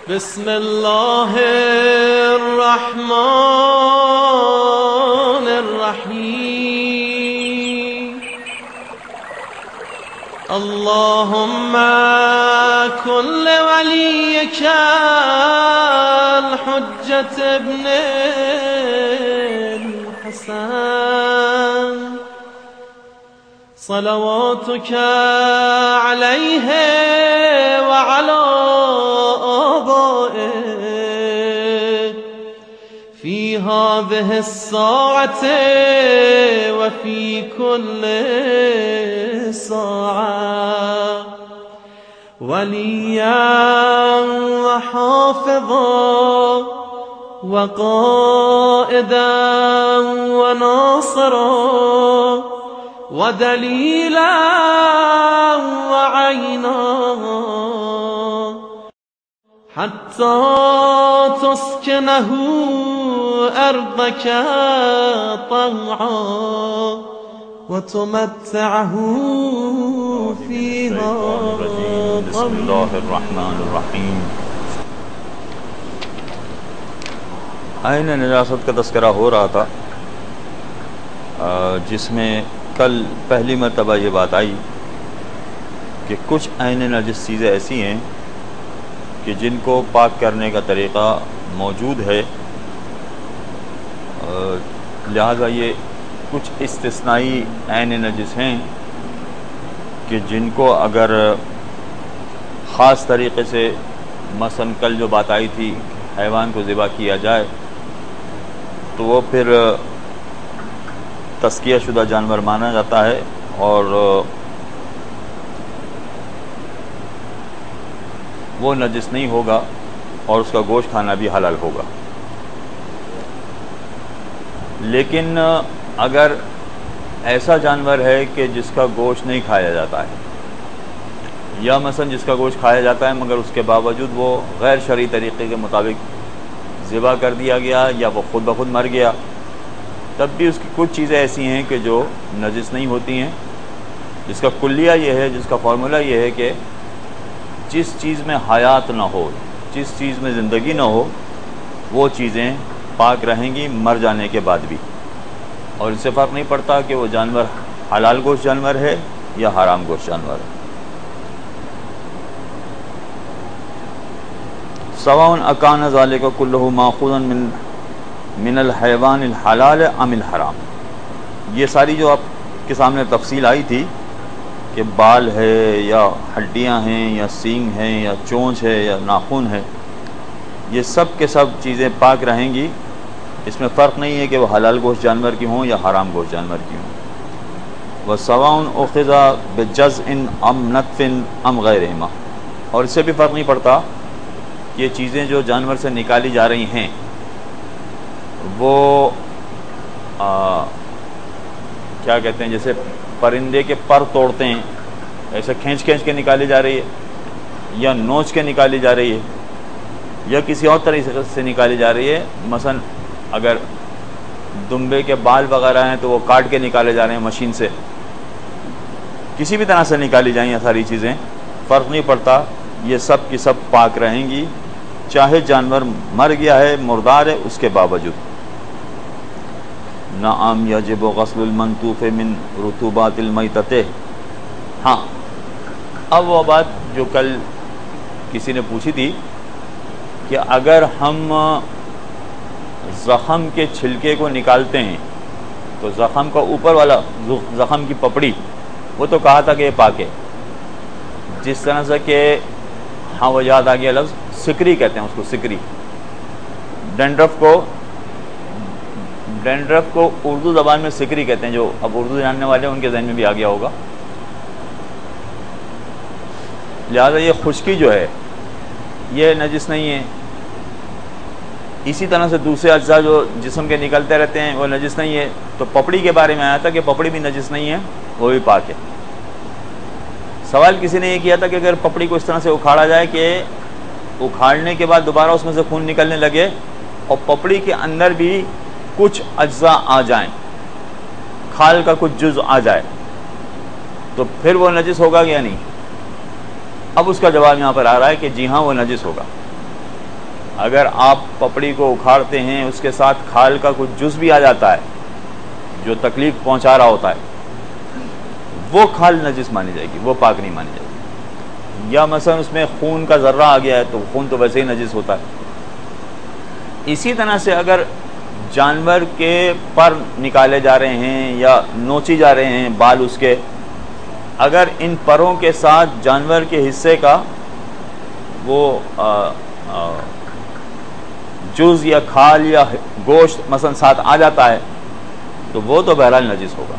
بسم الله الرحمن الرحيم اللهم كن لوليك الحجة ابن الحسن صلواتك عليه وعلى آبائه في هذه الساعة وفي كل ساعة وليا وحافظا وقائدا وناصرا ودليلا وعينا حتى تسكنه أرضك طوعا وتمتعه فيها بسم الله الرحمن الرحیم. عین نجاست کا تذکرہ ہو رہا تھا، جس میں کل پہلی مرتبہ یہ بات آئی کہ کچھ عین نجس چیزیں ایسی ہیں کہ جن کو پاک کرنے کا طریقہ موجود ہے، لہذا یہ کچھ استثنائی عین نجس ہیں کہ جن کو اگر خاص طریقے سے، مثلا کل جو بات آئی تھی حیوان کو ذبح کیا جائے تو وہ پھر تزکیہ شدہ جانور مانا جاتا ہے اور وہ نجس نہیں ہوگا اور اس کا گوشت کھانا بھی حلال ہوگا. لیکن اگر ایسا جانور ہے کہ جس کا گوشت نہیں کھایا جاتا ہے، یا مثلا جس کا گوشت کھایا جاتا ہے مگر اس کے باوجود وہ غیر شرعی طریقے کے مطابق ذبح کر دیا گیا یا وہ خود بخود مر گیا، تب بھی اس کی کچھ چیزیں ایسی ہیں کہ جو نجس نہیں ہوتی ہیں، جس کا کلیہ یہ ہے، جس کا فارمولہ یہ ہے کہ جس چیز میں حیات نہ ہو، جس چیز میں زندگی نہ ہو، وہ چیزیں پاک رہیں گی مر جانے کے بعد بھی، اور اس سے فرق نہیں پڑتا کہ وہ جانور حلال گوشت جانور ہے یا حرام گوشت جانور ہے. سواء اکان ذالک کلہ ماخوذا من الحیوان الحلال ام الحرام. یہ ساری جو آپ کے سامنے تفصیل آئی تھی کہ بال ہے یا ہڈیاں ہیں یا سینگ ہیں یا چونچ ہے یا ناخن ہے، یہ سب کے سب چیزیں پاک رہیں گی. اس میں فرق نہیں ہے کہ وہ حلال گوشت جانور کی ہوں یا حرام گوشت جانور کی ہوں. وَسَوَاءٌ أُخِذَ بِجَزْءٍ أَمْ نَتْفٍ أَمْ غَيْرِهِمَا. اور اس سے بھی فرق نہیں پڑتا کہ یہ چیزیں جو جانور سے نکالی جا رہی ہیں وہ کیا کہتے ہیں، جیسے پرندے کے پر توڑتے ہیں ایسے کھینچ کے نکالی جا رہی ہے، یا نوچ کے نکالی جا رہی ہے، یا کسی اور طریقے سے نکالی جا رہی ہے. مثلا اگر دمبے کے بال وغیرہ ہیں تو وہ کاٹ کے نکالے جا رہے ہیں مشین سے. کسی بھی طرح سے نکالی جائیں یہ ساری چیزیں، فرق نہیں پڑتا، یہ سب کی سب پاک رہیں گی چاہے جانور مر گیا ہے، مردار ہے، اس کے باوجود. نعم یجب غسل المنطوف من رطوبات المیتۃ. ہاں، اب وہ بات جو کل کسی نے پوچھی تھی کہ اگر ہم زخم کے چھلکے کو نکالتے ہیں تو زخم کا اوپر والا زخم کی پپڑی، وہ تو کہا تھا کہ یہ پاک ہے، جس طرح سے کہ ہاں وہ یاد آ گیا لفظ سکری کہتے ہیں اس کو، سکری. ڈینڈرف کو اردو زبان میں سکری کہتے ہیں، جو اب اردو جاننے والے ہیں ان کے ذہن میں بھی آ گیا ہوگا. لہذا یہ خشکی جو ہے یہ نجس نہیں ہے. اسی طرح سے دوسرے اجزاء جو جسم کے نکلتے رہتے ہیں وہ نجس نہیں ہے. تو پپڑی کے بارے میں آیا تھا کہ پپڑی بھی نجس نہیں ہے، وہ بھی پاک ہے. سوال کسی نے یہ کیا تھا کہ اگر پپڑی کو اس طرح سے اکھاڑا جائے کہ اکھاڑنے کے بعد دوبارہ اس میں سے خون نکلنے لگے اور پپڑی کے اندر بھی کچھ اجزاء آ جائیں، کھال کا کچھ جز آ جائے، تو پھر وہ نجس ہوگا یا نہیں؟ اب اس کا جواب یہاں پر آ رہا ہے کہ جی ہاں وہ نجس ہوگا. اگر آپ پپڑی کو اکھاڑتے ہیں اس کے ساتھ کھال کا کچھ جز بھی آ جاتا ہے جو تکلیف پہنچا رہا ہوتا ہے، وہ کھال نجس مانی جائے گی، وہ پاک نہیں مانی جائے گی۔ یا مثلا اس میں خون کا ذرہ آ گیا ہے تو خون تو ویسے ہی نجس ہوتا ہے۔ اسی طرح سے اگر جانور کے پر نکالے جا رہے ہیں یا نوچی جا رہے ہیں بال اس کے، اگر ان پروں کے ساتھ جانور کے حصے کا وہ جز یا کھال یا گوشت مثلا ساتھ آ جاتا ہے تو وہ تو بہرحال نجس ہوگا،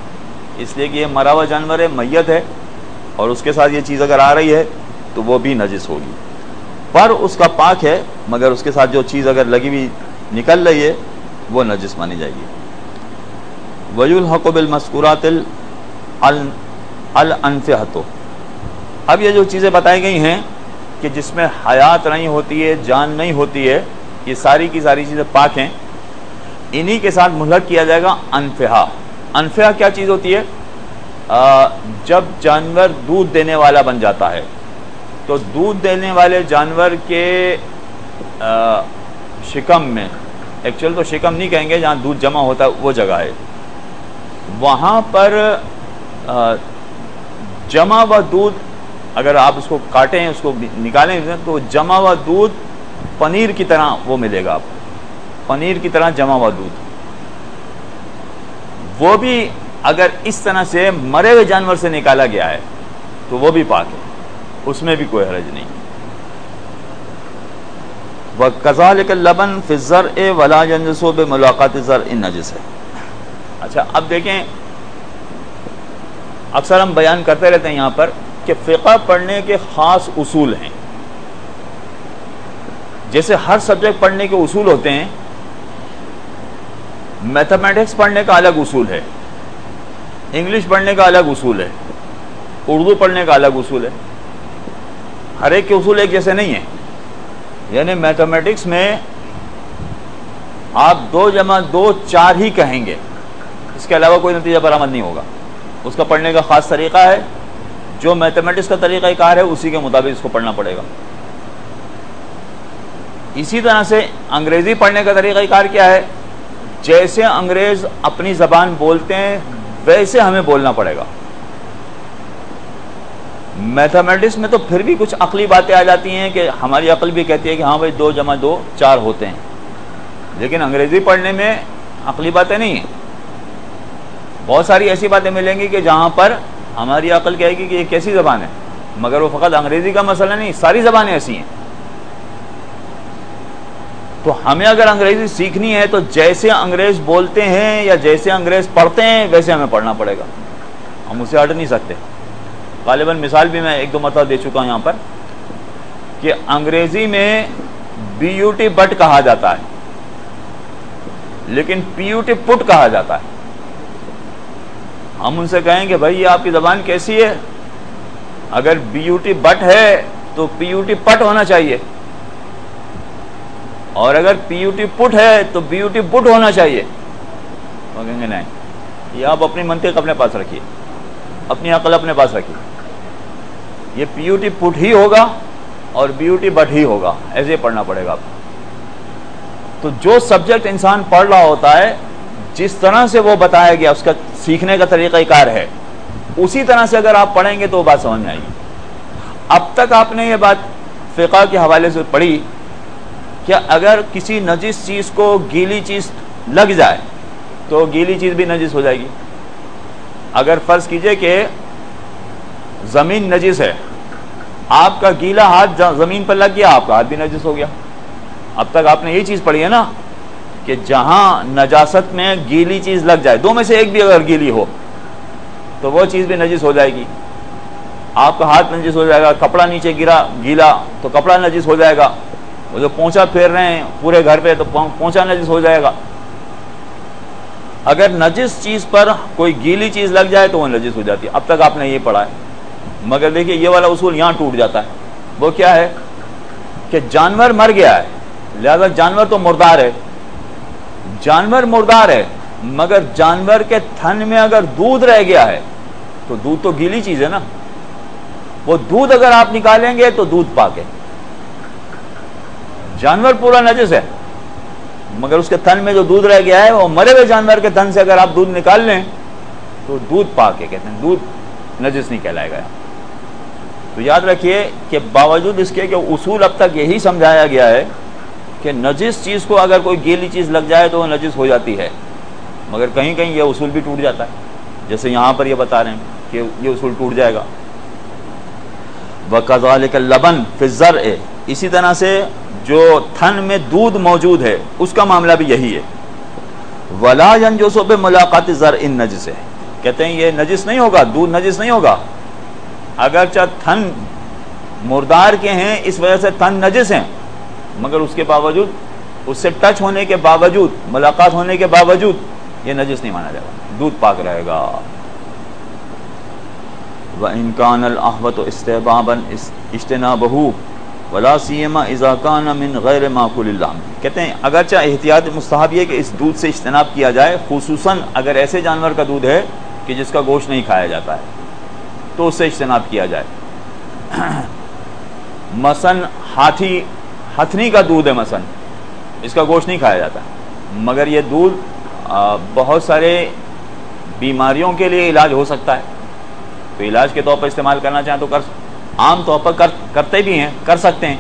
اس لیے کہ یہ مرا ہوا جانور ہے، میت ہے، اور اس کے ساتھ یہ چیز اگر آ رہی ہے تو وہ بھی نجس ہوگی۔ پر اس کا پاک ہے، مگر اس کے ساتھ جو چیز اگر لگی ہوئی نکل رہی ہے وہ نجس مانی جائے گی۔ وَيُلْحَقُ بِالْمَذْكُورَاتِ الْأَنْفِحَةُ، اب یہ جو چیزیں بتائی گئی ہیں کہ جس میں حیات نہیں ہوتی ہے، جان نہیں ہوتی ہے، یہ ساری کی ساری چیزیں پاک ہیں، انہی کے ساتھ ملحق کیا جائے گا انفحہ۔ انفحہ کیا چیز ہوتی ہے؟ جب جانور دودھ دینے والا بن جاتا ہے تو دودھ دینے والے جانور کے شکم میں، ایکچوئل تو شکم نہیں کہیں گے، جہاں دودھ جمع ہوتا ہے وہ جگہ ہے، وہاں پر جمع ہوا دودھ اگر آپ اس کو کاٹیں، اس کو نکالیں تو جمع ہوا دودھ پنیر کی طرح وہ ملے گا آپ کو، پنیر کی طرح جمع ہوا دودھ، وہ بھی اگر اس طرح سے مرے ہوئے جانور سے نکالا گیا ہے تو وہ بھی پاک ہے، اس میں بھی کوئی حرج نہیں۔ وَكَذَلِكَ اللَّبَنُ فِي الزَّرْعِ وَلَا يَنْجُسُ بِمُلَاقَاتِ الزَّرْعِ النَّجِسِ۔ اچھا اب دیکھیں، اکثر ہم بیان کرتے رہتے ہیں یہاں پر کہ فقہ پڑھنے کے خاص اصول ہیں، جیسے ہر سبجیکٹ پڑھنے کے اصول ہوتے ہیں، میتھمیٹکس پڑھنے کا الگ اصول ہے، انگلش پڑھنے کا الگ اصول ہے، اردو پڑھنے کا الگ اصول ہے، ہر ایک کے اصول ایک جیسے نہیں ہیں۔ یعنی میتھمیٹکس میں آپ 2 + 2 4 ہی کہیں گے، اس کے علاوہ کوئی نتیجہ برآمد نہیں ہوگا، اس کا پڑھنے کا خاص طریقہ ہے، جو میتھمیٹکس کا طریقہ کار ہے اسی کے مطابق اس کو پڑھنا پڑے گا۔ اسی طرح سے انگریزی پڑھنے کا طریقہ کار کیا ہے؟ جیسے انگریز اپنی زبان بولتے ہیں ویسے ہمیں بولنا پڑے گا۔ میتھمیٹکس میں تو پھر بھی کچھ عقلی باتیں آ جاتی ہیں کہ ہماری عقل بھی کہتی ہے کہ ہاں بھائی 2 + 2 4 ہوتے ہیں، لیکن انگریزی پڑھنے میں عقلی باتیں نہیں ہیں، بہت ساری ایسی باتیں ملیں گی کہ جہاں پر ہماری عقل کہے گی کہ یہ کیسی زبان ہے، مگر وہ فقط انگریزی کا مسئلہ نہیں، ساری زبانیں ایسی ہیں۔ تو ہمیں اگر انگریزی سیکھنی ہے تو جیسے انگریز بولتے ہیں یا جیسے انگریز پڑھتے ہیں ویسے ہمیں پڑھنا پڑے گا، ہم اسے ہٹ نہیں سکتے۔ غالباً مثال بھی میں 1-2 مرتبہ دے چکا ہوں یہاں پر کہ انگریزی میں بیوٹی بٹ کہا جاتا ہے لیکن پیوٹی پٹ کہا جاتا ہے۔ ہم ان سے کہیں کہ بھائی یہ آپ کی زبان کیسی ہے؟ اگر بیوٹی بٹ ہے تو پیوٹی پٹ ہونا چاہیے، اور اگر پیوٹی پٹ ہے تو بیوٹی بٹ ہونا چاہیے۔ وہ کہیں گے نہیں، یہ آپ اپنی منطق اپنے پاس رکھیے، اپنی عقل اپنے پاس رکھیے، یہ پیوٹی پٹ ہی ہوگا اور بیوٹی بٹ ہی ہوگا، ایسے پڑھنا پڑے گا آپ کو۔ تو جو سبجیکٹ انسان پڑھ رہا ہوتا ہے جس طرح سے وہ بتایا گیا اس کا سیکھنے کا طریقہ کار ہے، اسی طرح سے اگر آپ پڑھیں گے تو وہ بات سمجھ میں آئے گی۔ اب تک آپ نے یہ بات فقہ کے حوالے سے پڑھی کہ اگر کسی نجس چیز کو گیلی چیز لگ جائے تو گیلی چیز بھی نجس ہو جائے گی۔ اگر فرض کیجئے کہ زمین نجس ہے، آپ کا گیلا ہاتھ زمین پر لگ گیا، آپ کا ہاتھ بھی نجس ہو گیا۔ اب تک آپ نے یہ چیز پڑھی ہے نا کہ جہاں نجاست میں گیلی چیز لگ جائے، 2 میں سے ایک بھی اگر گیلی ہو تو وہ چیز بھی نجس ہو جائے گی۔ آپ کا ہاتھ نجس ہو جائے گا، کپڑا نیچے گرا گیلا تو کپڑا نجس ہو جائے گا، وہ جو پونچھا پھیر رہے ہیں پورے گھر پہ تو پونچھا نجس ہو جائے گا۔ اگر نجس چیز پر کوئی گیلی چیز لگ جائے تو وہ نجس ہو جاتی ہے۔ اب تک آپ نے یہ پڑھا ہے، مگر دیکھیے یہ والا اصول یہاں ٹوٹ جاتا ہے۔ وہ کیا ہے کہ جانور مر گیا ہے، لہذا جانور تو مردار ہے، جانور مردار ہے، مگر جانور کے تھن میں اگر دودھ رہ گیا ہے تو دودھ تو گیلی چیز ہے نا، وہ دودھ اگر آپ نکالیں گے تو دودھ پاک ہے۔ جانور پورا نجس ہے، مگر اس کے تھن میں جو دودھ رہ گیا ہے وہ مرے ہوئے جانور کے تھن سے اگر آپ دودھ نکال لیں تو دودھ پاک ہے، کہتے ہیں دودھ نجس نہیں کہلائے گا۔ تو یاد رکھیے کہ باوجود اس کے کہ اصول اب تک یہی سمجھایا گیا ہے کہ نجس چیز کو اگر کوئی گیلی چیز لگ جائے تو وہ نجس ہو جاتی ہے، مگر کہیں کہیں یہ اصول بھی ٹوٹ جاتا ہے، جیسے یہاں پر یہ بتا رہے ہیں کہ یہ اصول ٹوٹ جائے گا۔ وَكَذَلِكَ اللَّبَنُ فِي الزَّرْعِ، اسی طرح سے جو تھن میں دودھ موجود ہے اس کا معاملہ بھی یہی ہے۔ وَلَا يَنْجُسُ بِمُلَاقَاتِ الزَّرْعِ النَّجِسِ، کہتے ہیں یہ نجس نہیں ہوگا، دودھ نجس نہیں ہوگا، اگرچہ تھن مردار کے ہیں اس وجہ سے تھن نجس ہیں، مگر اس کے باوجود، اس سے ٹچ ہونے کے باوجود، ملاقات ہونے کے باوجود یہ نجس نہیں مانا جائے گا، دودھ پاک رہے گا۔ وَإِنْ كَانَ الْأَحْوَطُ اسْتِحْبَابًا اجْتِنَابُهُ وَلَا سِيَّمَا إِذَا كَانَ مِنْ غَيْرِ مَأْكُولِ اللَّحْمِ، کہتے ہیں اگرچہ احتیاط مستحب یہ کہ اس دودھ سے اجتناب کیا جائے، خصوصاً اگر ایسے جانور کا دودھ ہے کہ جس کا گوشت نہیں کھایا جاتا ہے تو اس سے اجتناب کیا جائے۔ مثلاً ہتھنی کا دودھ ہے، مثلاً اس کا گوشت نہیں کھایا جاتا، مگر یہ دودھ بہت سارے بیماریوں کے لیے علاج ہو سکتا ہے، تو علاج کے طور پر استعمال کرنا چاہیں تو عام طور پر کرتے بھی ہیں، کر سکتے ہیں،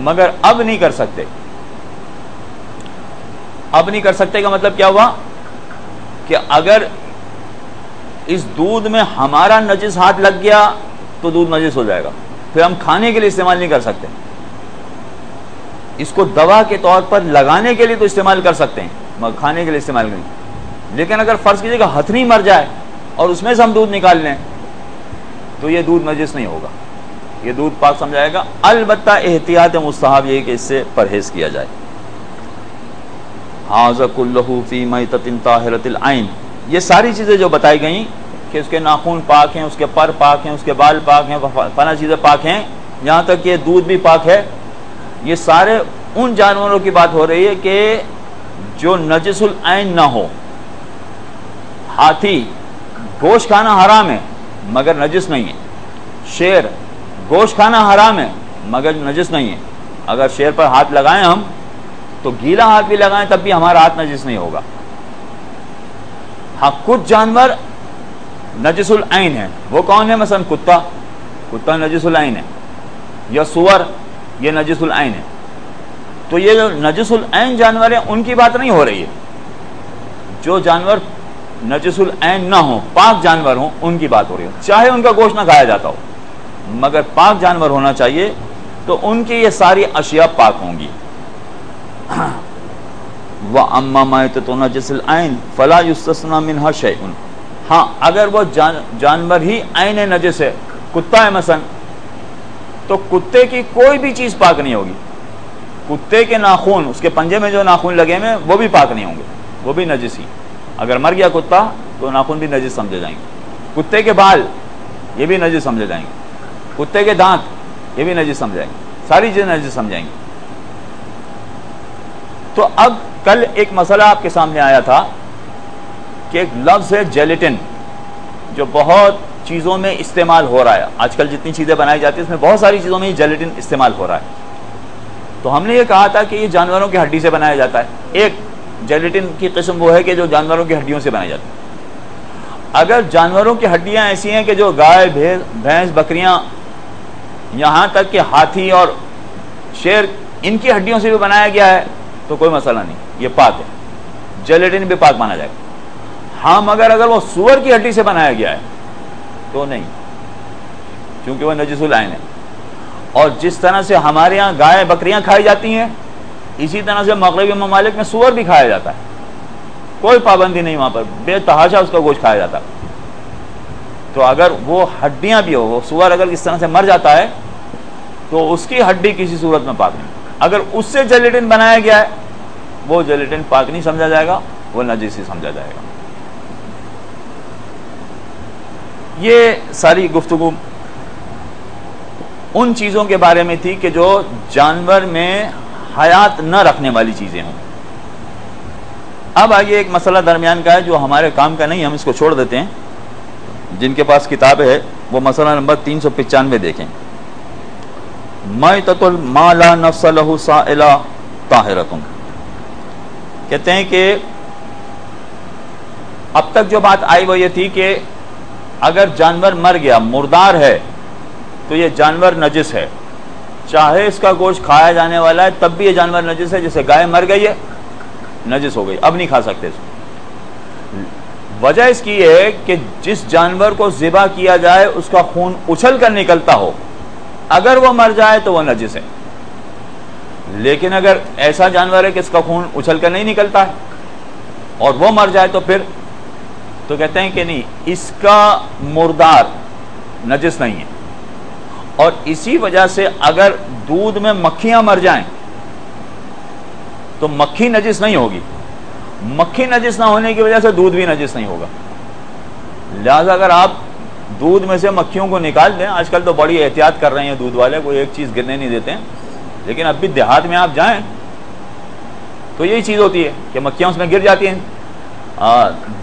مگر اب نہیں کر سکتے۔ اب نہیں کر سکتے کا مطلب کیا ہوا کہ اگر اس دودھ میں ہمارا نجس ہاتھ لگ گیا تو دودھ نجس ہو جائے گا، پھر ہم کھانے کے لیے استعمال نہیں کر سکتے۔ اس کو دوا کے طور پر لگانے کے لیے تو استعمال کر سکتے ہیں، مگر کھانے کے لیے استعمال نہیں۔ لیکن اگر فرض کیجیے کہ ہتھنی مر جائے اور اس میں سے ہم دودھ نکال لیں تو یہ دودھ نجس نہیں ہوگا، یہ دودھ پاک سمجھائے گا، البتہ احتیاط مستحب یہ کہ اس سے پرہیز کیا جائے۔ ھذا کلہ فی میتۃ طاہرۃ العین، یہ ساری چیزیں جو بتائی گئیں کہ اس کے ناخن پاک ہیں، اس کے پر پاک ہیں، اس کے بال پاک ہیں، فلاں چیزیں پاک ہیں، یہاں تک کہ دودھ بھی پاک ہے، یہ سارے ان جانوروں کی بات ہو رہی ہے کہ جو نجس العین نہ ہو۔ ہاتھی گوشت کھانا حرام ہے مگر نجس نہیں ہے، شیر گوشت کھانا حرام ہے مگر نجس نہیں ہے، اگر شیر پر ہاتھ لگائیں ہم تو گیلا ہاتھ بھی لگائیں تب بھی ہمارا ہاتھ نجس نہیں ہوگا۔ ہاں کچھ جانور نجس العین ہیں، وہ کون ہے؟ مثلا کتا نجس العین ہے، یا سور یہ نجس العین ہے۔ تو یہ جو نجس العین جانور ہیں ان کی بات نہیں ہو رہی ہے، جو جانور نجس العین نہ ہوں، پاک جانور ہوں، ان کی بات ہو رہی ہے، چاہے ان کا گوشت نہ کھایا جاتا ہو مگر پاک جانور ہونا چاہیے، تو ان کی یہ ساری اشیاء پاک ہوں گی۔ وَأَمَّا مَيْتَةُ نَجِسِ الْعَيْنِ فَلَا يُسْتَثْنَى مِنْهَا شَيْءٌ، ہاں اگر وہ جانور ہی عین نجس ہے، کتا ہے مثلا، تو کتے کی کوئی بھی چیز پاک نہیں ہوگی، کتے کے ناخن، اس کے پنجے میں جو ناخن لگے ہوئے وہ بھی پاک نہیں ہوں گے، وہ بھی نجس ہی، اگر مر گیا کتا تو ناخن بھی نجس سمجھے جائیں گے، کتے کے بال یہ بھی نجس سمجھے جائیں گے، کتے کے دانت یہ بھی نجس سمجھائیں گے، ساری چیزیں نجس سمجھائیں گے۔ تو اب کل ایک مسئلہ آپ کے سامنے آیا تھا کہ ایک لفظ ہے جیلیٹن، جو بہت چیزوں میں استعمال ہو رہا ہے، آج کل جتنی چیزیں بنائی جاتی ہیں اس میں بہت ساری چیزوں میں یہ جیلیٹن استعمال ہو رہا ہے۔ تو ہم نے یہ کہا تھا کہ یہ جانوروں کی ہڈی سے بنایا جاتا ہے، ایک جیلیٹن کی قسم وہ ہے کہ جو جانوروں کی ہڈیوں سے بنائی جاتی ہے۔ اگر جانوروں کی ہڈیاں ایسی ہیں کہ جو گائے، بھینس، بکریاں، یہاں تک کہ ہاتھی اور شیر، ان کی ہڈیوں سے بھی بنایا گیا ہے تو کوئی مسئلہ نہیں، یہ پاک ہے، جیلیٹن بھی پاک مانا جائے گا۔ ہاں مگر اگر وہ سور کی ہڈی سے بنایا گیا ہے تو نہیں، کیونکہ وہ نجس العین ہے۔ اور جس طرح سے ہمارے ہاں گائے بکریاں کھائی جاتی ہیں، اسی طرح سے مغربی ممالک میں سور بھی کھایا جاتا ہے، کوئی پابندی نہیں، وہاں پر بے تحاشا اس کا گوشت کھایا جاتا ہے۔ تو اگر وہ ہڈیاں بھی ہو، وہ سور اگر اس طرح سے مر جاتا ہے تو اس کی ہڈی کسی صورت میں پاک نہیں، اگر اس سے جیلیٹن بنایا گیا ہے وہ جیلیٹن پاک نہیں سمجھا جائے گا، وہ نجس ہی سمجھا جائے گا۔ یہ ساری گفتگو ان چیزوں کے بارے میں تھی کہ جو جانور میں حیات نہ رکھنے والی چیزیں ہوں۔ اب آگے ایک مسئلہ درمیان کا ہے جو ہمارے کام کا نہیں، ہم اس کو چھوڑ دیتے ہیں۔ جن کے پاس کتاب ہے وہ مسئلہ نمبر 395 دیکھیں۔ میتۃ ما لا نفس لہ سائلہ طاہرۃ. کہتے ہیں کہ اب تک جو بات آئی وہ یہ تھی کہ اگر جانور مر گیا، مردار ہے، تو یہ جانور نجس ہے، چاہے اس کا گوشت کھایا جانے والا ہے تب بھی یہ جانور نجس ہے. جیسے گائے مر گئی ہے، نجس ہو گئی، اب نہیں کھا سکتے اس کو. وجہ اس کی ہے کہ جس جانور کو ذبح کیا جائے اس کا خون اچھل کر نکلتا ہو، اگر وہ مر جائے تو وہ نجس ہے. لیکن اگر ایسا جانور ہے کہ اس کا خون اچھل کر نہیں نکلتا ہے اور وہ مر جائے تو پھر تو کہتے ہیں کہ نہیں، اس کا مردار نجس نہیں ہے. اور اسی وجہ سے اگر دودھ میں مکھیاں مر جائیں تو مکھی نجس نہیں ہوگی. مکھی نجس نہ ہونے کی وجہ سے دودھ بھی نجس نہیں ہوگا. لہذا اگر آپ دودھ میں سے مکھیوں کو نکال دیں، آج کل تو بڑی احتیاط کر رہے ہیں دودھ والے، کوئی ایک چیز گرنے نہیں دیتے ہیں، لیکن اب بھی دیہات میں آپ جائیں تو یہی چیز ہوتی ہے کہ مکھیاں اس میں گر جاتی ہیں.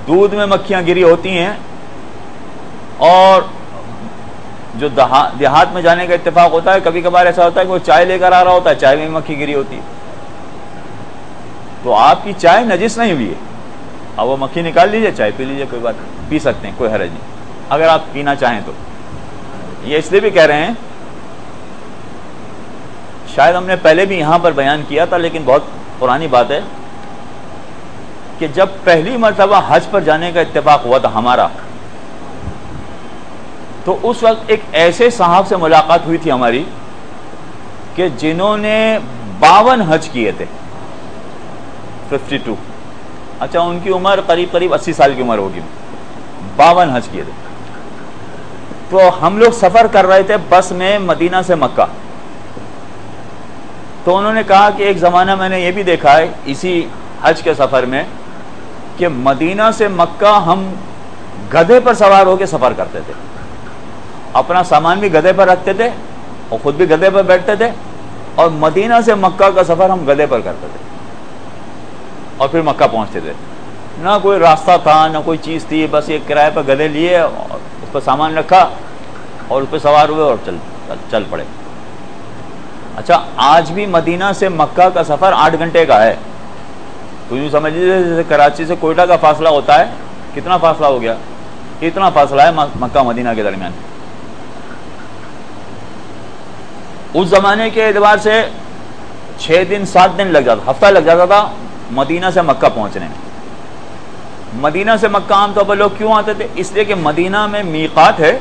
دودھ میں مکھیاں گری ہوتی ہیں. اور جو دیہات میں جانے کا اتفاق ہوتا ہے، کبھی کبھار ایسا ہوتا ہے کہ وہ چائے لے کر آ رہا ہوتا ہے، چائے میں بھی مکھی گری ہوتی ہے، تو آپ کی چائے نجس نہیں ہوئی ہے، اب وہ مکھی نکال لیجئے، چائے پی لیجئے، کوئی بات نہیں، پی سکتے ہیں، کوئی حرج نہیں اگر آپ پینا چاہیں تو. یہ اس لیے بھی کہہ رہے ہیں، شاید ہم نے پہلے بھی یہاں پر بیان کیا تھا لیکن بہت پرانی بات ہے کہ جب پہلی مرتبہ حج پر جانے کا اتفاق ہوا تھا ہمارا، تو اس وقت ایک ایسے صاحب سے ملاقات ہوئی تھی ہماری کہ جنہوں نے 52 حج کیے تھے. 52. اچھا، ان کی عمر قریب 80 سال کی عمر ہوگی. 52 حج کیے تھے. تو ہم لوگ سفر کر رہے تھے بس میں مدینہ سے مکہ. تو انہوں نے کہا کہ ایک زمانہ میں نے یہ بھی دیکھا ہے اسی حج کے سفر میں کہ مدینہ سے مکہ ہم گدھے پر سوار ہو کے سفر کرتے تھے، اپنا سامان بھی گدھے پر رکھتے تھے اور خود بھی گدھے پر بیٹھتے تھے، اور مدینہ سے مکہ کا سفر ہم گدھے پر کرتے تھے اور پھر مکہ پہنچتے تھے. نہ کوئی راستہ تھا، نہ کوئی چیز تھی، بس یہ کرائے پر گدھے لیے اور اس پر سامان رکھا اور اس پہ سوار ہوئے اور چل پڑے. اچھا، آج بھی مدینہ سے مکہ کا سفر 8 گھنٹے کا ہے. تو یوں سمجھ لیجیے جیسے کراچی سے کوئٹہ کا فاصلہ ہوتا ہے، کتنا فاصلہ ہو گیا؟ اتنا فاصلہ ہے مکہ مدینہ کے درمیان. اس زمانے کے اعتبار سے 6 دن 7 دن لگ جاتا، ہفتہ لگ جاتا تھا مدینہ سے مکہ پہنچنے میں. مدینہ سے مکہ عام طور پر لوگ کیوں آتے تھے؟ اس لیے کہ مدینہ میں میقات ہے،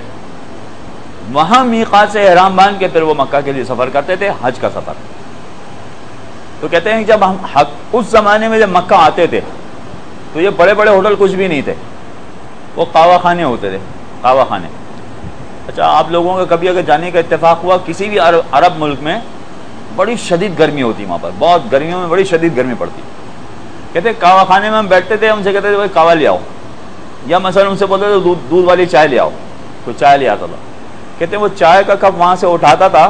وہاں میقات سے احرام باندھ کے پھر وہ مکہ کے لیے سفر کرتے تھے، حج کا سفر. تو کہتے ہیں کہ جب ہم اس زمانے میں جب مکہ آتے تھے تو یہ بڑے بڑے ہوٹل کچھ بھی نہیں تھے، وہ قہوہ خانے ہوتے تھے، قہوہ خانے. اچھا، آپ لوگوں کا کبھی اگر جانے کا اتفاق ہوا کسی بھی عرب ملک میں، بڑی شدید گرمی ہوتی وہاں پر، بہت گرمیوں میں بڑی شدید گرمی پڑتی. کہتے قہوہ خانے میں ہم بیٹھتے تھے، ہم سے کہتے تھے بھائی قہوہ لے آؤ، یا مثلا ان سے بولتے تھے دودھ والی چائے لے آؤ، تو چائے لے آتا تھا. کہتے ہیں وہ چائے کا کپ وہاں سے اٹھاتا تھا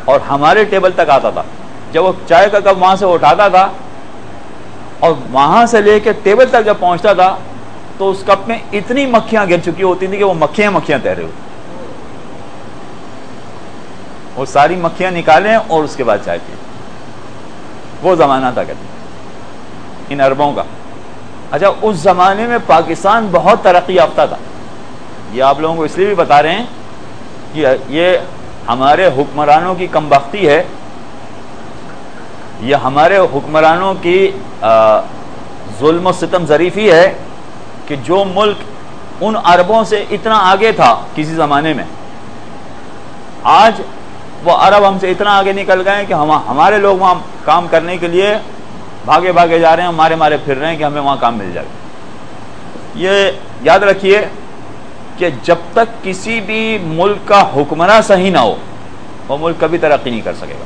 اور ہمارے ٹیبل تک آتا تھا. جب وہ چائے کا کپ وہاں سے اٹھاتا تھا اور وہاں سے لے کے ٹیبل تک جب پہنچتا تھا تو اس کپ میں اتنی مکھیاں گر چکی ہوتی تھیں کہ وہ مکھیاں تیرے ہوئی. وہ ساری مکھیاں نکالیں اور اس کے بعد چائے پئیں. وہ زمانہ تھا کہتے ہیں ان عربوں کا. اچھا، اس زمانے میں پاکستان بہت ترقی یافتہ تھا. یہ آپ لوگوں کو اس لیے بھی بتا رہے ہیں کہ یہ ہمارے حکمرانوں کی کم بختی ہے، یہ ہمارے حکمرانوں کی ظلم و ستم ظریفی ہے کہ جو ملک ان عربوں سے اتنا آگے تھا کسی زمانے میں، آج وہ عرب ہم سے اتنا آگے نکل گئے کہ ہمارے لوگ وہاں کام کرنے کے لیے بھاگے جا رہے ہیں، مارے پھر رہے ہیں کہ ہمیں وہاں کام مل جائے. یہ یاد رکھیے کہ جب تک کسی بھی ملک کا حکمراں صحیح نہ ہو وہ ملک کبھی ترقی نہیں کر سکے گا،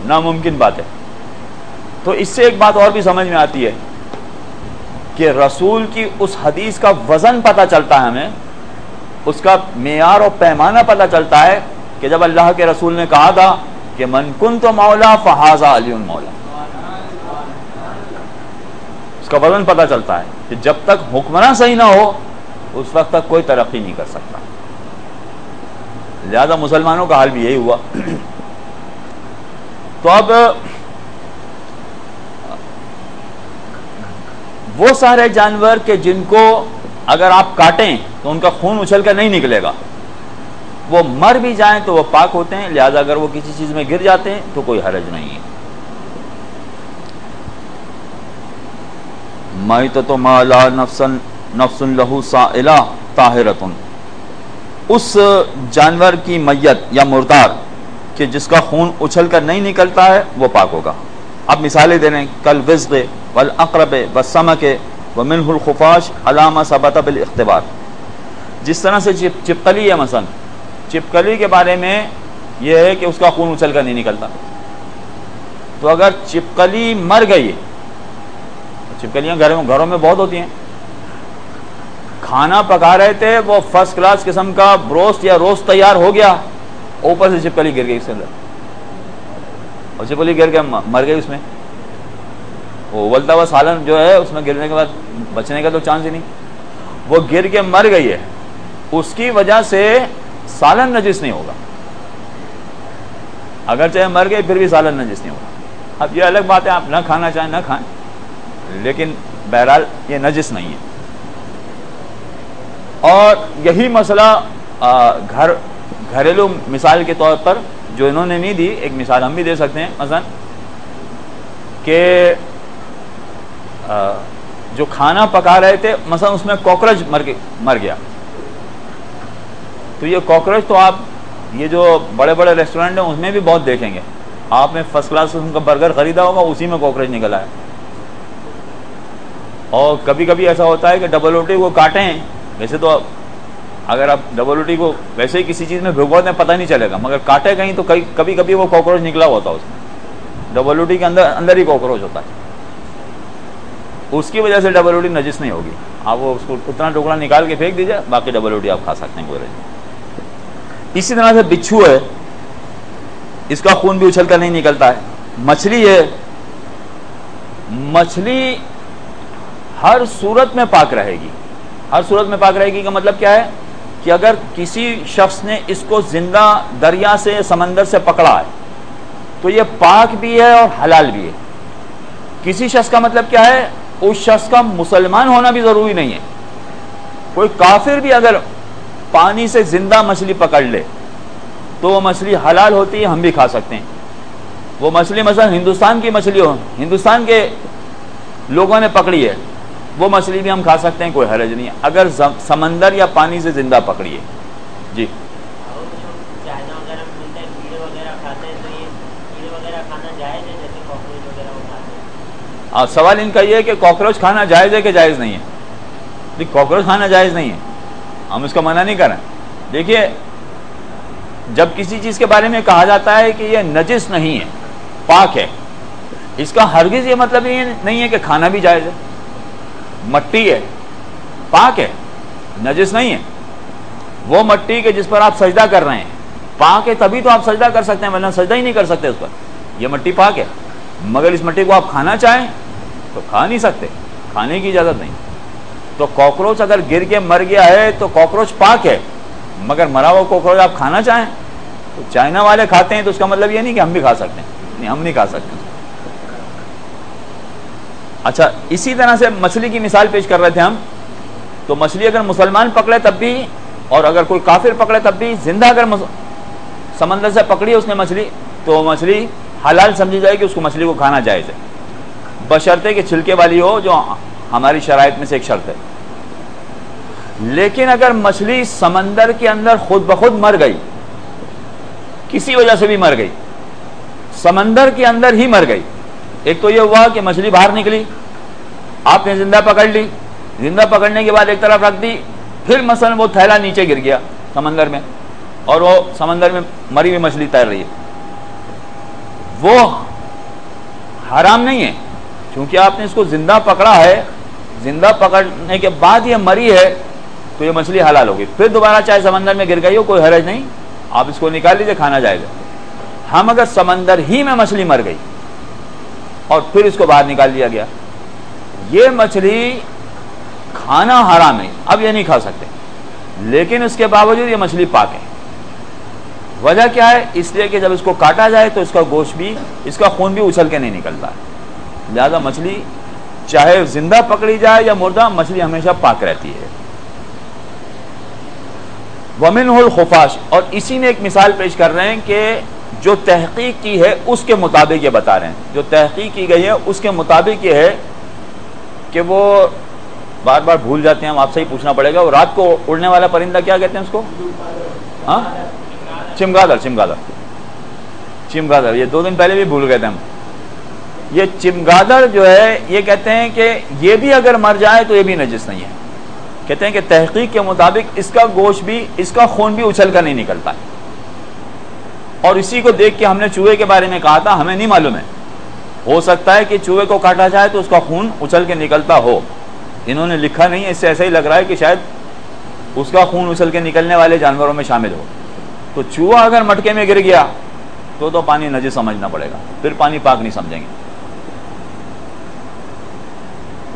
ناممکن بات ہے. تو اس سے ایک بات اور بھی سمجھ میں آتی ہے کہ رسول کی اس حدیث کا وزن پتہ چلتا ہے ہمیں، اس کا معیار و پیمانہ پتہ چلتا ہے کہ جب اللہ کے رسول نے کہا تھا کہ من کنت مولا فہذا علی مولا، اس کا وزن پتہ چلتا ہے کہ جب تک حکمراں صحیح نہ ہو اس وقت تک کوئی ترقی نہیں کر سکتا. لہذا مسلمانوں کا حال بھی یہی ہوا تو اب وہ سارے جانور کہ جن کو اگر آپ کاٹیں تو ان کا خون اچھل کر نہیں نکلے گا، وہ مر بھی جائیں تو وہ پاک ہوتے ہیں، لہذا اگر وہ کسی چیز میں گر جاتے ہیں تو کوئی حرج نہیں ہے۔ میتۃ ما لا نفس لہ سائلہ طاہرۃ، اس جانور کی میت یا مردار کہ جس کا خون اچھل کر نہیں نکلتا ہے وہ پاک ہوگا۔ اب مثالیں دے رہے ہیں، کل وزغ والعقرب والسمک ومنہ الخفاش علی ما ثبت بالاختبار، جس طرح سے چپکلی ہے، مثلا چپکلی کے بارے میں یہ ہے کہ اس کا خون اچھل کر نہیں نکلتا، تو اگر چپکلی مر گئی ہے، چپکلیاں گھروں میں بہت ہوتی ہیں، کھانا پکا رہے تھے، وہ فرسٹ کلاس قسم کا بروسٹ یا روسٹ تیار ہو گیا، اوپر سے چپکلی گر گئی اس کے اندر، اور چپکلی گر کے مر گئی، اس میں وہ ابلتا ہوا سالن جو ہے اس میں گرنے کے بعد بچنے کا تو چانس ہی نہیں، وہ گر کے مر گئی ہے، اس کی وجہ سے سالن نجس نہیں ہوگا، اگر چاہے مر گئے پھر بھی سالن نجس نہیں ہوگا۔ اب یہ الگ بات ہے، آپ نہ کھانا چاہیں نہ کھائیں، لیکن بہرحال یہ نجس نہیں ہے۔ اور یہی مسئلہ گھریلو مثال کے طور پر جو انہوں نے نہیں دی، ایک مثال ہم بھی دے سکتے ہیں، مثلا کہ جو کھانا پکا رہے تھے، مثلا اس میں کاکروچ مر گیا، تو یہ کاکروچ تو آپ یہ جو بڑے بڑے ریسٹورینٹ ہیں اس میں بھی بہت دیکھیں گے، آپ نے فرسٹ کلاس ان کا برگر خریدا ہوگا، اسی میں کاکروچ نکل آیا۔ اور کبھی کبھی ایسا ہوتا ہے کہ ڈبل روٹی کو کاٹیں، ویسے تو اگر آپ ڈبل روٹی کو ویسے ہی کسی چیز میں بھگوتے ہیں پتہ نہیں چلے گا، مگر کاٹے کہیں تو کبھی کبھی وہ کاکروچ نکلا ہوتا ہے اس میں، ڈبل روٹی کے اندر ہی کاکروچ ہوتا ہے، اس کی وجہ سے ڈبل روٹی نجس نہیں ہوگی، آپ وہ اس کو اتنا ٹکڑا نکال کے پھینک دیجیے، باقی ڈبل روٹی آپ کھا سکتے ہیں، کوئی نہیں۔ اسی طرح سے بچھو ہے، اس کا خون بھی اچھل کر نہیں نکلتا ہے۔ مچھلی ہے، مچھلی ہر صورت میں پاک رہے گی، ہر صورت میں پاک رہے گی کا مطلب کیا ہے کہ اگر کسی شخص نے اس کو زندہ دریا سے سمندر سے پکڑا ہے تو یہ پاک بھی ہے اور حلال بھی ہے۔ کسی شخص کا مطلب کیا ہے، اس شخص کا مسلمان ہونا بھی ضروری نہیں ہے، کوئی کافر بھی اگر پانی سے زندہ مچھلی پکڑ لے تو وہ مچھلی حلال ہوتی ہے، ہم بھی کھا سکتے ہیں۔ وہ مچھلی مثلا ہندوستان کی مچھلی ہو، ہندوستان کے لوگوں نے پکڑی ہے، وہ مچھلی بھی ہم کھا سکتے ہیں، کوئی حرج نہیں ہے، اگر سمندر یا پانی سے زندہ پکڑی ہے۔ جی سوال ان کا یہ ہے کہ کاکروچ کھانا جائز ہے کہ جائز نہیں ہے؟ کاکروچ کھانا جائز نہیں ہے، ہم اس کا منع نہیں کر رہے ہیں۔ دیکھیے، جب کسی چیز کے بارے میں کہا جاتا ہے کہ یہ نجس نہیں ہے، پاک ہے، اس کا ہرگز یہ مطلب یہ نہیں ہے کہ کھانا بھی جائز ہے۔ مٹی ہے، پاک ہے، نجس نہیں ہے۔ وہ مٹی کہ جس پر آپ سجدہ کر رہے ہیں پاک ہے، تبھی تو آپ سجدہ کر سکتے ہیں، ورنہ سجدہ ہی نہیں کر سکتے اس پر۔ یہ مٹی پاک ہے، مگر اس مٹی کو آپ کھانا چاہیں تو کھا نہیں سکتے، کھانے کی اجازت نہیں۔ تو کاکروچ اگر گر کے مر گیا ہے تو کاکروچ پاک ہے، مگر مرا ہوا کاکروچ آپ کھانا چاہیں تو چائنا والے کھاتے ہیں، تو اس کا مطلب یہ نہیں کہ ہم بھی کھا سکتے ہیں، نہیں، ہم نہیں کھا سکتے۔ اچھا، اسی طرح سے مچھلی کی مثال پیش کر رہے تھے ہم، تو مچھلی اگر مسلمان پکڑے تب بھی، اور اگر کوئی کافر پکڑے تب بھی، زندہ اگر سمندر سے پکڑی ہے اس نے مچھلی تو مچھلی حلال سمجھی جائے کہ اس کو مچھلی کو کھانا جائز ہے، بشرطے کہ چھلکے والی ہو، جو ہماری شرائط میں سے ایک شرط ہے۔ لیکن اگر مچھلی سمندر کے اندر خود بخود مر گئی، کسی وجہ سے بھی مر گئی، سمندر کے اندر ہی مر گئی، ایک تو یہ ہوا کہ مچھلی باہر نکلی، آپ نے زندہ پکڑ لی، زندہ پکڑنے کے بعد ایک طرف رکھ دی، پھر مثلا وہ تھیلا نیچے گر گیا سمندر میں، اور وہ سمندر میں مری ہوئی مچھلی تیر رہی ہے، وہ حرام نہیں ہے، کیونکہ آپ نے اس کو زندہ پکڑا ہے، زندہ پکڑنے کے بعد یہ مری ہے تو یہ مچھلی حلال ہوگی، پھر دوبارہ چاہے سمندر میں گر گئی ہو، کوئی حرج نہیں، آپ اس کو نکال لیجیے، کھانا جائے گا۔ ہم اگر سمندر ہی میں مچھلی مر گئی اور پھر اس کو باہر نکال دیا گیا، یہ مچھلی کھانا حرام ہے، اب یہ نہیں کھا سکتے، لیکن اس کے باوجود یہ مچھلی پاک ہے، وجہ کیا ہے؟ اس لیے کہ جب اس کو کاٹا جائے تو اس کا گوشت بھی، اس کا خون بھی اچھل کے نہیں نکلتا ہے، لہذا مچھلی چاہے زندہ پکڑی جائے یا مردہ، مچھلی ہمیشہ پاک رہتی ہے۔ وَمِنْهُ الْخُفَاشِ، اور اسی میں ایک مثال پیش کر رہے ہیں کہ جو تحقیق کی ہے اس کے مطابق یہ بتا رہے ہیں، جو تحقیق کی گئی ہے اس کے مطابق یہ ہے کہ وہ بار بار بھول جاتے ہیں، ہم آپ سے ہی پوچھنا پڑے گا، وہ رات کو اڑنے والا پرندہ کیا کہتے ہیں اس کو؟ ہاں، چمگادڑ۔ چمگادڑ، یہ 2 دن پہلے بھی بھول گئے تھے ہم۔ یہ چمگادڑ جو ہے یہ کہتے ہیں کہ یہ بھی اگر مر جائے تو یہ بھی نجس نہیں ہے، کہتے ہیں کہ تحقیق کے مطابق اس کا گوشت بھی، اس کا خون بھی اچھل کر نہیں نکلتا ہے۔ اور اسی کو دیکھ کے ہم نے چوہے کے بارے میں کہا تھا، ہمیں نہیں معلوم ہے، ہو سکتا ہے کہ چوہے کو کاٹا جائے تو اس کا خون اچھل کے نکلتا ہو، انہوں نے لکھا نہیں ہے، اس سے ایسا ہی لگ رہا ہے کہ شاید اس کا خون اچھل کے نکلنے والے جانوروں میں شامل ہو۔ تو چوہا اگر مٹکے میں گر گیا تو پانی نجس سمجھنا پڑے گا، پھر پانی پاک نہیں سمجھیں گے۔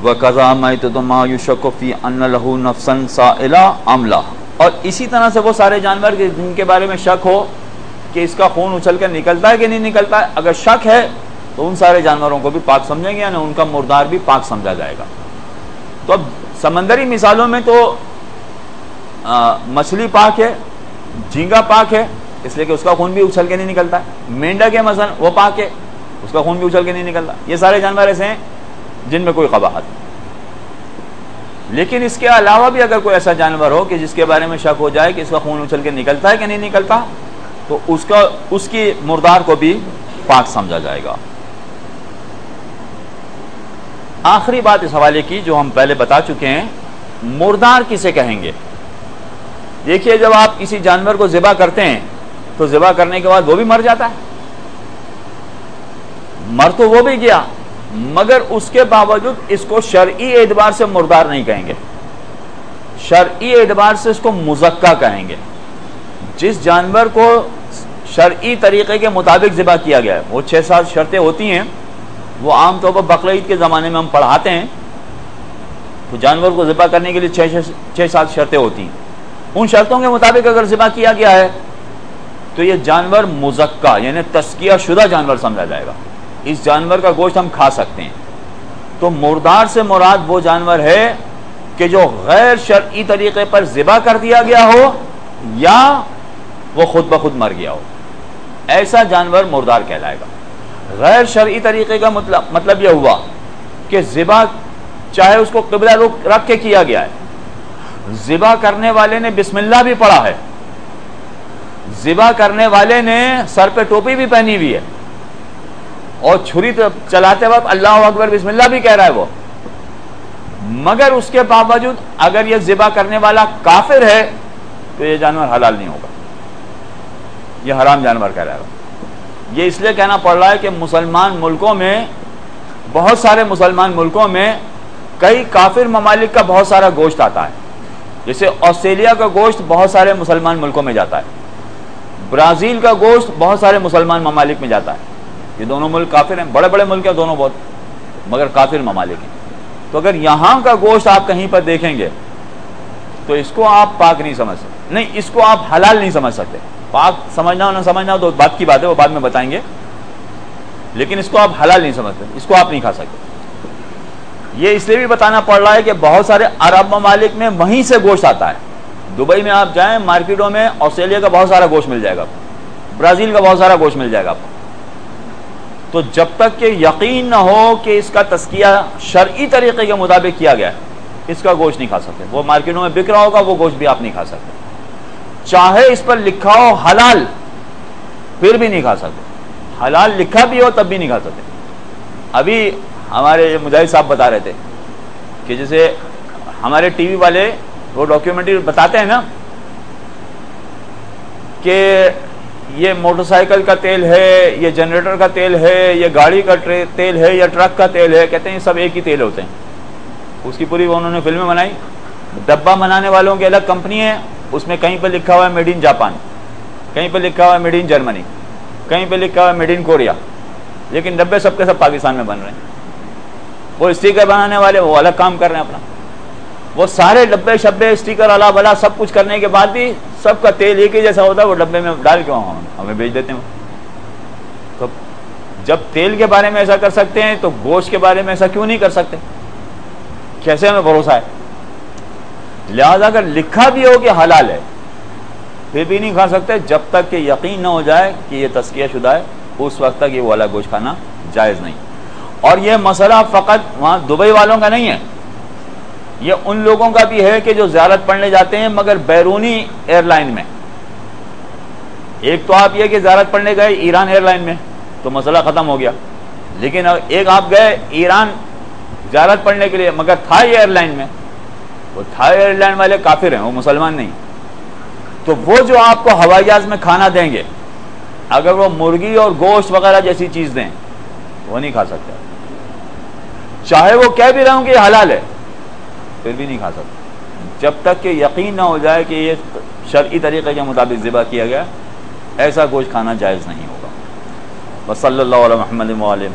وَقَضَى مَيْتَةٌ مَا يُشَكُّ فِي أَنَّ لَهُ نَفْسًا سَائِلَةً أَمْ لَا، اور اسی طرح سے وہ سارے جانور جن کے بارے میں شک ہو کہ اس کا خون اچھل کر نکلتا ہے کہ نہیں نکلتا ہے، اگر شک ہے تو ان سارے جانوروں کو بھی پاک سمجھیں گے، یعنی ان کا مردار بھی پاک سمجھا جائے گا۔ تو اب سمندری مثالوں میں تو مچھلی پاک ہے، جھینگا پاک ہے، اس لیے کہ اس کا خون بھی اچھل کے نہیں نکلتا ہے۔ مینڈک ہے مثلا، وہ پاک ہے، اس کا خون بھی اچھل کے نہیں نکلتا۔ یہ سارے جانور ایسے ہیں جن میں کوئی قباحت نہیں۔ لیکن اس کے علاوہ بھی اگر کوئی ایسا جانور ہو کہ جس کے بارے میں شک ہو جائے کہ اس کا خون اچھل کے نکلتا ہے کہ نہیں نکلتا، تو اس کی مردار کو بھی پاک سمجھا جائے گا۔ آخری بات اس حوالے کی جو ہم پہلے بتا چکے ہیں، مردار کسے کہیں گے؟ دیکھیے، جب آپ کسی جانور کو ذبح کرتے ہیں تو ذبح کرنے کے بعد وہ بھی مر جاتا ہے، مر تو وہ بھی گیا، مگر اس کے باوجود اس کو شرعی اعتبار سے مردار نہیں کہیں گے، شرعی اعتبار سے اس کو مزکا کہیں گے۔ جس جانور کو شرعی طریقے کے مطابق ذبح کیا گیا ہے، وہ 6-7 شرطیں ہوتی ہیں، وہ عام طور پر بقرعید کے زمانے میں ہم پڑھاتے ہیں، تو جانور کو ذبح کرنے کے لیے 6-7 شرطیں ہوتی ہیں، ان شرطوں کے مطابق اگر ذبح کیا گیا ہے تو یہ جانور مزکا یعنی تزکیہ شدہ جانور سمجھا جائے گا، اس جانور کا گوشت ہم کھا سکتے ہیں۔ تو مردار سے مراد وہ جانور ہے کہ جو غیر شرعی طریقے پر ذبح کر دیا گیا ہو یا وہ خود بخود مر گیا ہو، ایسا جانور مردار کہلائے گا۔ غیر شرعی طریقے کا مطلب یہ ہوا کہ ذبح چاہے اس کو قبلہ رکھ کے کیا گیا ہے، ذبح کرنے والے نے بسم اللہ بھی پڑھا ہے، ذبح کرنے والے نے سر پہ ٹوپی بھی پہنی ہوئی ہے اور چھری چلاتے وقت اللہ اکبر بسم اللہ بھی کہہ رہا ہے وہ، مگر اس کے باوجود اگر یہ ذبح کرنے والا کافر ہے تو یہ جانور حلال نہیں ہوگا، یہ حرام جانور کہلائے گا۔ یہ اس لیے کہنا پڑ رہا ہے کہ مسلمان ملکوں میں، بہت سارے مسلمان ملکوں میں کئی کافر ممالک کا بہت سارا گوشت آتا ہے، جیسے آسٹریلیا کا گوشت بہت سارے مسلمان ملکوں میں جاتا ہے، برازیل کا گوشت بہت سارے مسلمان ممالک میں جاتا ہے۔ یہ دونوں ملک کافر ہیں، بڑے بڑے ملک ہیں دونوں بہت، مگر کافر ممالک ہیں۔ تو اگر یہاں کا گوشت آپ کہیں پر دیکھیں گے تو اس کو آپ پاک نہیں سمجھ سکتے، نہیں، اس کو آپ حلال نہیں سمجھ سکتے۔ پاک سمجھنا ہو نہ سمجھنا ہو تو بات کی بات ہے، وہ بعد میں بتائیں گے، لیکن اس کو آپ حلال نہیں سمجھتے، اس کو آپ نہیں کھا سکتے۔ یہ اس لیے بھی بتانا پڑ رہا ہے کہ بہت سارے عرب ممالک میں وہیں سے گوشت آتا ہے۔ دبئی میں آپ جائیں مارکیٹوں میں، آسٹریلیا کا بہت سارا گوشت مل جائے گا، برازیل کا بہت سارا گوشت مل جائے گا آپ کو۔ تو جب تک کہ یقین نہ ہو کہ اس کا تزکیہ شرعی طریقے کے مطابق کیا گیا ہے، اس کا گوشت نہیں کھا سکتے۔ وہ مارکیٹوں میں بک رہا ہوگا، وہ گوشت بھی آپ نہیں کھا سکتے، چاہے اس پر لکھا ہو حلال، پھر بھی نہیں کھا سکتے، حلال لکھا بھی ہو تب بھی نہیں کھا سکتے۔ ابھی ہمارے مجاہد صاحب بتا رہے تھے کہ جیسے ہمارے ٹی وی والے وہ ڈاکیومنٹری بتاتے ہیں نا کہ یہ موٹر سائیکل کا تیل ہے، یہ جنریٹر کا تیل ہے، یہ گاڑی کا تیل ہے، یا ٹرک کا تیل ہے، کہتے ہیں یہ سب ایک ہی تیل ہوتے ہیں۔ اس کی پوری انہوں نے فلمیں بنائی، ڈبہ بنانے والوں کی الگ کمپنی ہے، اس میں کہیں پہ لکھا ہوا ہے میڈ ان جاپان، کہیں پہ لکھا ہوا ہے میڈ ان جرمنی، کہیں پہ لکھا ہوا ہے میڈ ان کوریا، لیکن ڈبے سب کے سب پاکستان میں بن رہے ہیں۔ وہ اسٹیکر بنانے والے وہ الگ کام کر رہے ہیں اپنا۔ وہ سارے ڈبے شبے اسٹیکر الا بلا سب کچھ کرنے کے بعد بھی سب کا تیل ایک ہی جیسا ہوتا ہے، وہ ڈبے میں ڈال کے ہمیں بیچ دیتے ہیں۔ تو جب تیل کے بارے میں ایسا کر سکتے ہیں تو گوشت کے بارے میں ایسا کیوں نہیں کر سکتے؟ کیسے ہمیں بھروسہ ہے؟ لہذا اگر لکھا بھی ہو کہ حلال ہے پھر بھی نہیں کھا سکتے جب تک کہ یقین نہ ہو جائے کہ یہ تزکیہ شدہ ہے، اس وقت تک یہ والا گوشت کھانا جائز نہیں۔ اور یہ مسئلہ فقط وہاں دبئی والوں کا نہیں ہے، یہ ان لوگوں کا بھی ہے کہ جو زیارت پڑھنے جاتے ہیں مگر بیرونی ایئر لائن میں۔ ایک تو آپ یہ کہ زیارت پڑھنے گئے ایران ایئر لائن میں تو مسئلہ ختم ہو گیا، لیکن ایک آپ گئے ایران زیارت پڑھنے کے لیے مگر تھائی ایئر لائن میں، وہ تھائی ایئر لائن والے کافر ہیں، وہ مسلمان نہیں، تو وہ جو آپ کو ہوائی جہاز میں کھانا دیں گے اگر وہ مرغی اور گوشت وغیرہ جیسی چیز دیں وہ نہیں کھا سکتے، چاہے وہ کہہ بھی رہا ہوں کہ یہ حلال ہے پھر بھی نہیں کھا سکتے جب تک کہ یقین نہ ہو جائے کہ یہ شرعی طریقے کے مطابق ذبح کیا گیا، ایسا گوشت کھانا جائز نہیں ہوگا۔ وصلی اللہ علی محمد وآلہ